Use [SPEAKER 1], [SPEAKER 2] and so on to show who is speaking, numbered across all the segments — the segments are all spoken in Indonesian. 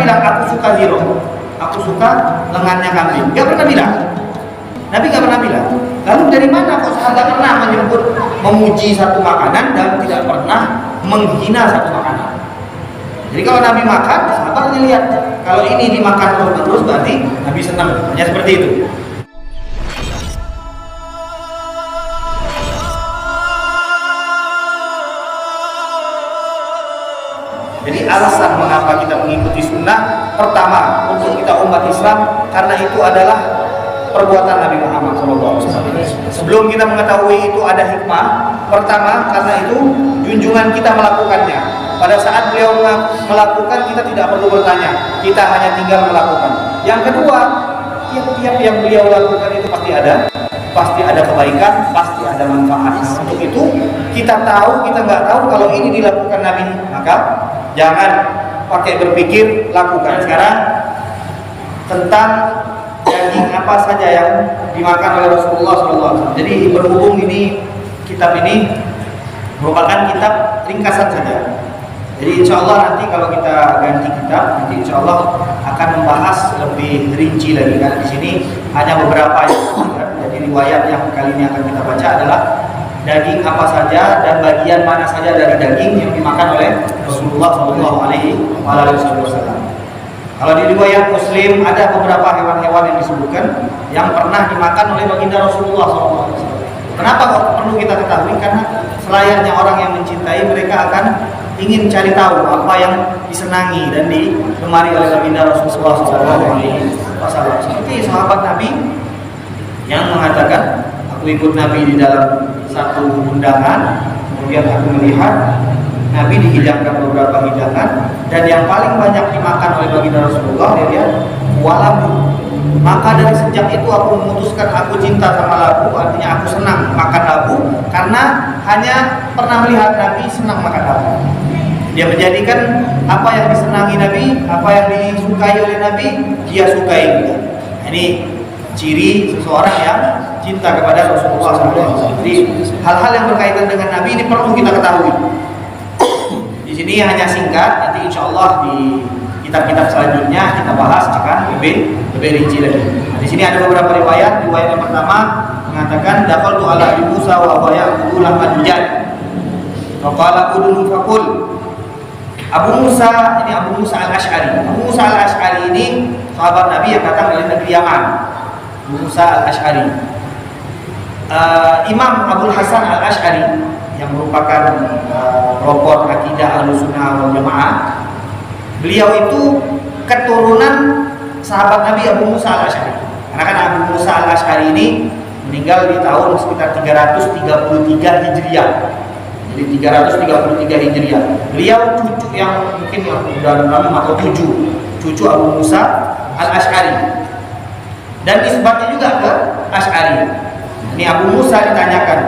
[SPEAKER 1] bilang aku suka zero, aku suka lengannya kambing. Gak pernah bilang. Nabi gak pernah bilang. Lalu dari mana kok sahabat pernah menyebut memuji satu makanan dan tidak pernah menghina satu makanan? Jadi kalau Nabi makan, sahabat lihat kalau ini dimakan terus berarti Nabi senang. Hanya seperti itu. Jadi alasan mengapa kita mengikuti sunnah, pertama untuk kita umat Islam karena itu adalah perbuatan Nabi Muhammad SAW. Sebelum kita mengetahui itu ada hikmah, pertama karena itu junjungan kita melakukannya. Pada saat beliau melakukan, kita tidak perlu bertanya, kita hanya tinggal melakukan. Yang kedua, tiap-tiap yang beliau lakukan itu pasti ada kebaikan, pasti ada manfaat. Untuk itu kita tahu, kita nggak tahu kalau ini dilakukan Nabi, maka jangan pakai berpikir, lakukan. Sekarang tentang daging apa saja yang dimakan oleh Rasulullah SAW. Jadi berhubung ini kitab ini merupakan kitab ringkasan saja. Jadi insya Allah nanti kalau kita ganti kitab, nanti insya Allah akan membahas lebih rinci lagi. Karena di sini hanya beberapa yang jadi riwayat yang kali ini akan kita baca adalah daging apa saja dan bagian mana saja dari daging yang dimakan oleh Rasulullah SAW. Kalau di riwayat Muslim ada beberapa hewan-hewan yang disebutkan yang pernah dimakan oleh baginda Rasulullah SAW. Kenapa kok perlu kita ketahui? Karena selayaknya orang yang mencintai, mereka akan ingin cari tahu apa yang disenangi dan digemari oleh baginda Rasulullah SAW. Seperti sahabat Nabi yang mengatakan, aku ikut Nabi di dalam satu undangan, kemudian aku melihat Nabi dihidangkan beberapa hidangan, dan yang paling banyak dimakan oleh baginda Rasulullah dia walabu. Maka dari sejak itu aku memutuskan aku cinta sama labu, artinya aku senang makan labu karena hanya pernah melihat Nabi senang makan labu. Dia menjadikan apa yang disenangi Nabi, apa yang disukai oleh Nabi, dia sukai juga. Ini ciri seseorang yang cinta kepada Rasulullah SAW. Jadi hal-hal yang berkaitan dengan Nabi ini perlu kita ketahui. Di sini hanya singkat, nanti insya Allah di kitab-kitab selanjutnya kita bahas akan lebih rinci lagi. Nah, di sini ada beberapa riwayat. Riwayat yang pertama mengatakan daqaltu ala Abi Musa wa huwa ya'kulu lahman hujaj. Fa qala udunu faqul. Abu Musa al-Asy'ari. Abu Musa al-Asy'ari ini sahabat Nabi yang datang dari negeri Yaman. Abu Musa al-Asy'ari. Imam Abdul Hasan al-Asy'ari yang merupakan pelopor akidah Ahlussunnah wal Jamaah. Beliau itu keturunan sahabat Nabi Abu Musa al-Asy'ari. Karena kan Abu Musa al-Asy'ari ini meninggal di tahun sekitar 333 Hijriah. Jadi 333 Hijriah. Beliau cucu yang mungkin yang udah 6 atau 7 cucu Abu Musa al-Asy'ari. Dan nisbatnya juga ke Asy'ari. Ini Abu Musa ditanyakan,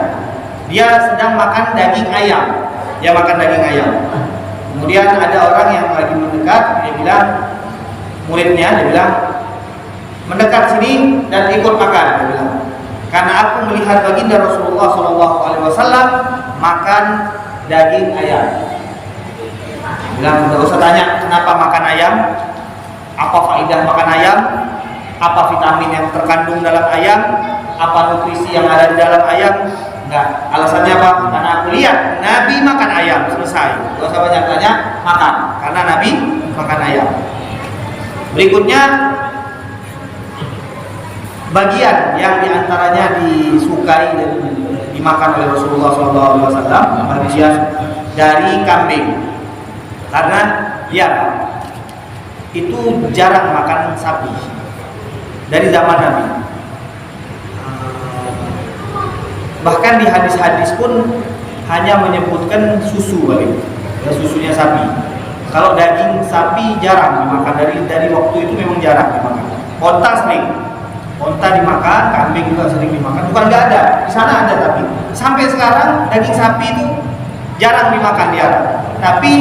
[SPEAKER 1] dia sedang makan daging ayam. Dia makan daging ayam. Kemudian ada orang yang lagi mendekat, dia bilang, muridnya, dia bilang, mendekat sini dan ikut makan. Dia bilang, karena aku melihat baginda Rasulullah SAW makan daging ayam. Dia bilang, tidak usah tanya kenapa makan ayam, apa faedah makan ayam, apa vitamin yang terkandung dalam ayam, apa nutrisi yang ada di dalam ayam. Enggak, alasannya apa? Karena aku lihat Nabi makan ayam, selesai. Gak usah banyak tanya, makan. Karena Nabi makan ayam. Berikutnya bagian yang diantaranya disukai dan dimakan oleh Rasulullah SAW, bagian dari kambing. Karena dia itu jarang makan sapi dari zaman Nabi. Bahkan di hadis-hadis pun hanya menyebutkan susu balik, ya, susunya sapi. Kalau daging sapi jarang dimakan, dari waktu itu memang jarang dimakan. Onta sering, onta dimakan, kambing juga sering dimakan. Bukan nggak ada, di sana ada, tapi sampai sekarang daging sapi itu jarang dimakan di Arab. Tapi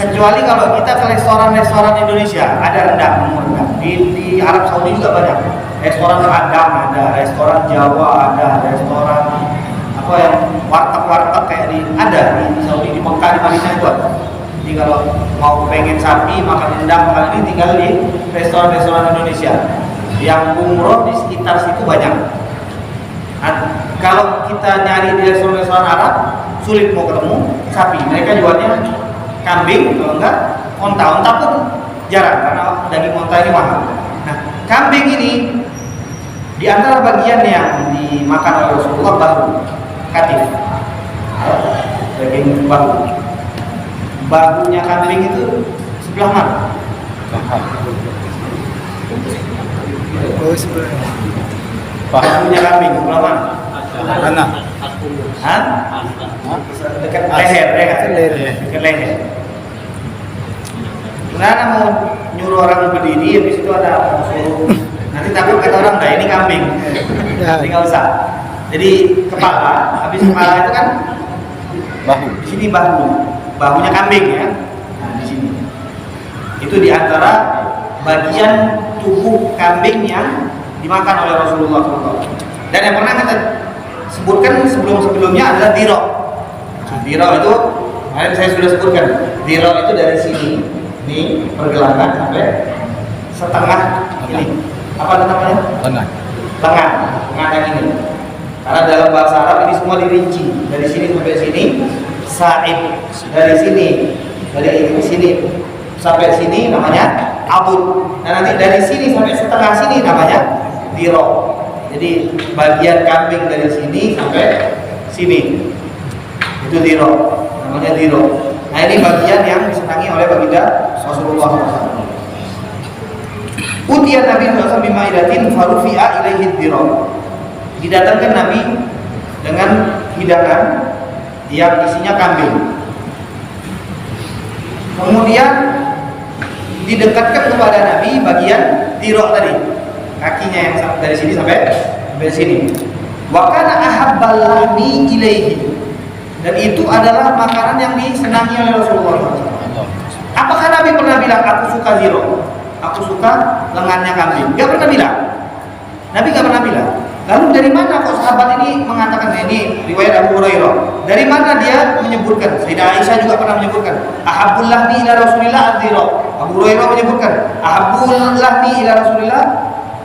[SPEAKER 1] kecuali kalau kita ke restoran-restoran Indonesia, ada rendang, di Arab Saudi juga banyak. Restoran Padang ada, restoran Jawa ada, restoran apa yang warteg-warteg kayak ada di Saudi, di Mekah, di Madinah itu ada. Jadi kalau mau pengen sapi, makan rendang, makan ini tinggal di restoran-restoran Indonesia. Yang umroh di sekitar situ banyak. Nah, kalau kita nyari di restoran-restoran Arab, sulit mau ketemu sapi. Mereka jualnya kambing, kalau enggak onta pun jarang karena daging onta ini mahal. Nah, kambing ini di antara bagian yang dimakan oleh Rasulullah bahu, katif, daging bahu. Bahunya kambing itu sebelah mana? Bahunya kambing sebelah mana?
[SPEAKER 2] Kanan.
[SPEAKER 1] Hah? Dekat leher, ya kan? Dekat leher. Karena mau nyuruh orang berdiri, habis itu ada suruh. Nanti takut kata orang, nah ini kambing. Jadi nggak usah. Jadi kepala, habis kepala itu kan
[SPEAKER 2] Bahu.
[SPEAKER 1] di sini bahunya kambing ya. Nah di sini. Itu diantara bagian tubuh kambing yang dimakan oleh Rasulullah SAW. Dan yang pernah kita sebutkan sebelumnya adalah dirok. Dirok itu, kemarin saya sudah sebutkan. Dirok itu dari sini, ini pergelangan sampai setengah ini. Apa namanya? Lengan yang ini. Karena dalam bahasa Arab ini semua dirinci. Dari sini sampai sini, sa'id. Dari sini sampai sini namanya abud. Dan nanti dari sini sampai setengah sini namanya dirok. Jadi bagian kambing dari sini sampai sini itu dirok, namanya dirok. Nah ini bagian yang disenangi oleh baginda Rasulullah SAW. Utiya Nabi SAW bimaidatin farufi'a ilaihi dirok. Didatangkan Nabi dengan hidangan yang isinya kambing. Kemudian didekatkan kepada Nabi bagian dirok tadi, kakinya yang dari sini sampai sini. Wa kana ahabbal lahmi ilaihi. Dan itu adalah makanan yang disenangi oleh Rasulullah SAW. Apakah Nabi pernah bilang aku suka ziro? Aku suka lengannya kambing? Gak pernah bilang. Nabi gak pernah bilang. Lalu dari mana kok sahabat ini mengatakan ini riwayat Abu Hurairah? Dari mana dia menyebutkan? Sayyidah Aisyah juga pernah menyebutkan ahabbul lahmi ila Rasulillah adzira. Abu Hurairah menyebutkan ahabbul lahmi ila Rasulillah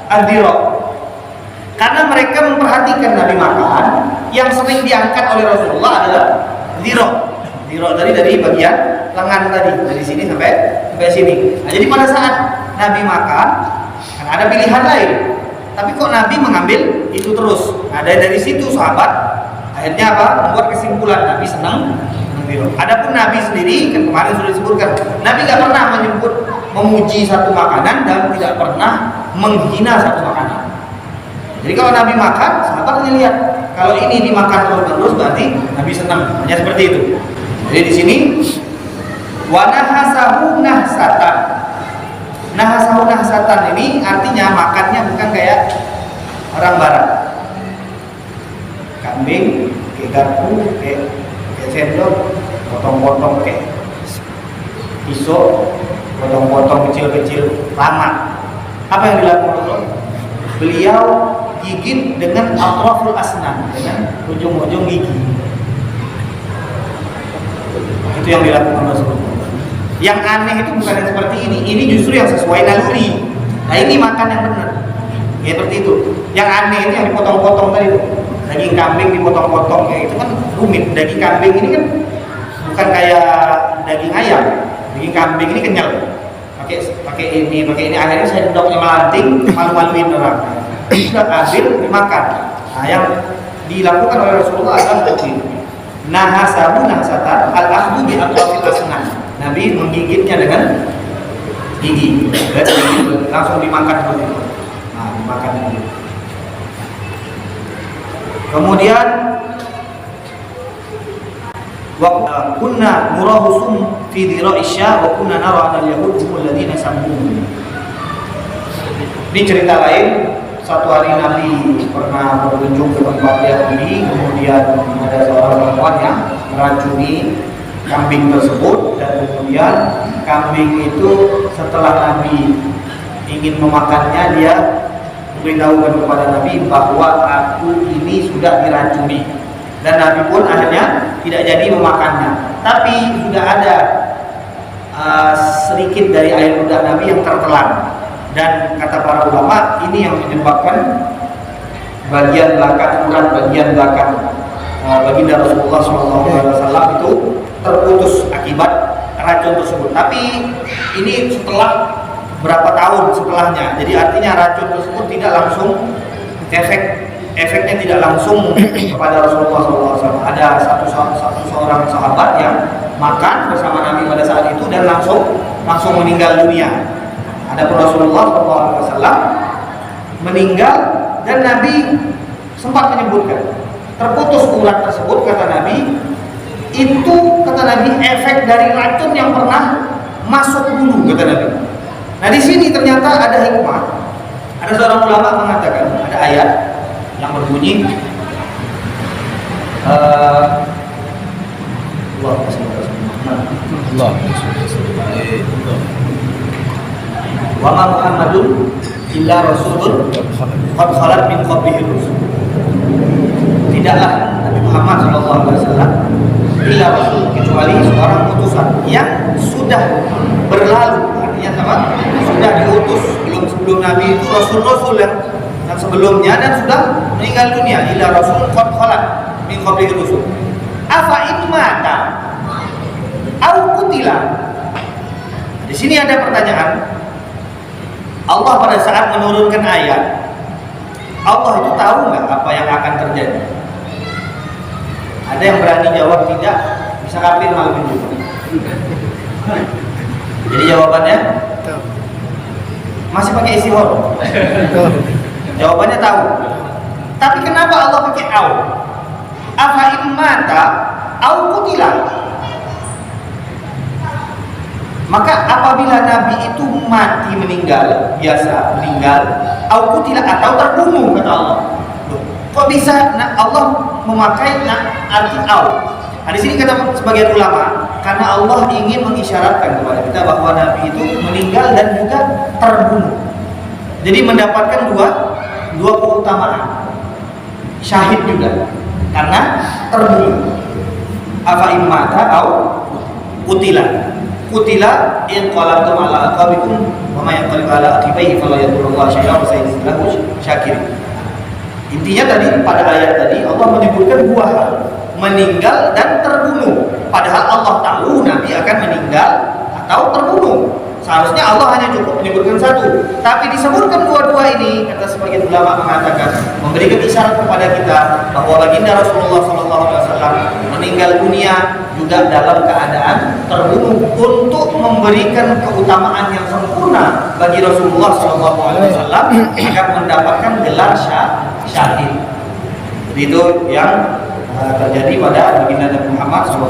[SPEAKER 1] adzira. Karena mereka memperhatikan Nabi makan yang sering diangkat oleh Rasulullah adalah dzira. Dzira tadi dari bagian lengan tadi, dari sini sampai sini. Nah, jadi pada saat Nabi makan kan ada pilihan lain. Tapi kok Nabi mengambil itu terus? Nah, dari situ sahabat akhirnya apa? Membuat kesimpulan Nabi senang dzira. Adapun Nabi sendiri kan kemarin sudah disebutkan, Nabi tidak pernah memuji satu makanan dan tidak pernah menghina satu makanan. Jadi kalau Nabi makan, sahabat hanya lihat kalau ini dimakan terus berarti Nabi senang. Hanya seperti itu. Jadi di sini wa nahasahu nahsatan. Nahasahu nahsatan ini artinya makannya bukan kayak orang barat. Kambing, kayak garpu, kayak sendok, potong-potong kayak pisau, potong-potong kecil-kecil lama. Apa yang dilakukan Rasul? Beliau gigit dengan atraful asnan, dengan ujung-ujung gigi. Itu yang dilakukan Rasulullah. Yang aneh itu bukan yang seperti ini justru yang sesuai naluri. Nah ini makan yang benar, ya seperti itu. Yang aneh itu yang dipotong-potong tadi, daging kambing dipotong-potong kayak itu kan rumit. Daging kambing ini kan bukan kayak daging ayam. Daging kambing ini kenyal. Pakai ini akhirnya saya duduknya melanting, malu-maluin orang. Sudah ambil dimakan. Nah yang dilakukan oleh Rasulullah adalah seperti nahasahu nahsatan al-akhdhu bi atrafil asnan. Nabi menggigitnya dengan gigi, langsung dimakan begitu. Nah, dimakan dulu. Kemudian wa kunna nurahusum fi dira'isya wa kunna nara anal yahud humul ladina sammuhum. Ini cerita lain. Satu hari Nabi pernah berkunjung ke tempat Yahudi, kemudian ada seorang perempuan yang meracuni kambing tersebut, dan kemudian kambing itu setelah Nabi ingin memakannya, dia memberitahukan kepada Nabi bahwa aku ini sudah diracuni, dan Nabi pun akhirnya tidak jadi memakannya. Tapi sudah ada sedikit dari air ludah Nabi yang tertelan, dan kata para ulama ini yang menyebabkan bagian belakang urat bagian belakang baginda Rasulullah SAW itu terputus akibat racun tersebut. Tapi ini setelah berapa tahun setelahnya, jadi artinya racun tersebut tidak langsung efeknya tidak langsung kepada Rasulullah SAW. Ada satu seorang sahabat yang makan bersama Nabi pada saat itu dan langsung meninggal dunia. Adapun Rasulullah SAW meninggal dan Nabi sempat menyebutkan terputus urat tersebut, kata Nabi, itu kata Nabi efek dari racun yang pernah masuk dulu, kata Nabi. Nah di sini ternyata ada hikmah. Ada seorang ulama mengatakan ada ayat yang berbunyi wa ma Muhammadun illa rasulun qad khalat min qablihi rusul. Tidaklah Nabi Muhammad SAW illa rasul, kecuali seorang utusan yang sudah berlalu. Artinya sama, sudah diutus sebelum Nabi itu rasul-rasul yang sebelumnya dan sudah meninggal dunia. Illa rasul qad khalat min qablihi rusul. Afa in mata au qutila. Di sini ada pertanyaan. Allah pada saat menurunkan ayat, Allah itu tahu nggak apa yang akan terjadi? Ada yang berani jawab tidak? Bisa kafir malam ini. Jadi jawabannya masih pakai istihor. Jawabannya tahu. Tapi kenapa Allah pakai au? Afa in mata au qutila. Maka apabila Nabi itu mati, meninggal, biasa meninggal, au qutila atau terbunuh, kata Allah. Kok bisa Allah memakai arti au? Nah, di sini kata sebagian ulama, karena Allah ingin mengisyaratkan kepada kita bahwa Nabi itu meninggal dan juga terbunuh. Jadi mendapatkan dua keutamaan. Syahid juga karena terbunuh. Afa imata au qutila. Qutila in qalabtum ala aqabikum wa ma yanqalib ala aqibaihi fala yadurullah syai'an wa sayyidu syakir. Intinya tadi pada ayat tadi Allah menyebutkan dua hal, meninggal dan terbunuh. Padahal Allah tahu Nabi akan meninggal atau terbunuh. Seharusnya Allah hanya cukup menyebutkan satu, tapi disebutkan dua-dua ini. Kata sebagian ulama mengatakan memberikan isyarat kepada kita bahwa baginda Rasulullah SAW meninggal dunia juga dalam keadaan terbunuh untuk memberikan keutamaan yang sempurna bagi Rasulullah SAW agar mendapatkan gelar syahid. Itu yang terjadi pada baginda Nabi Muhammad SAW.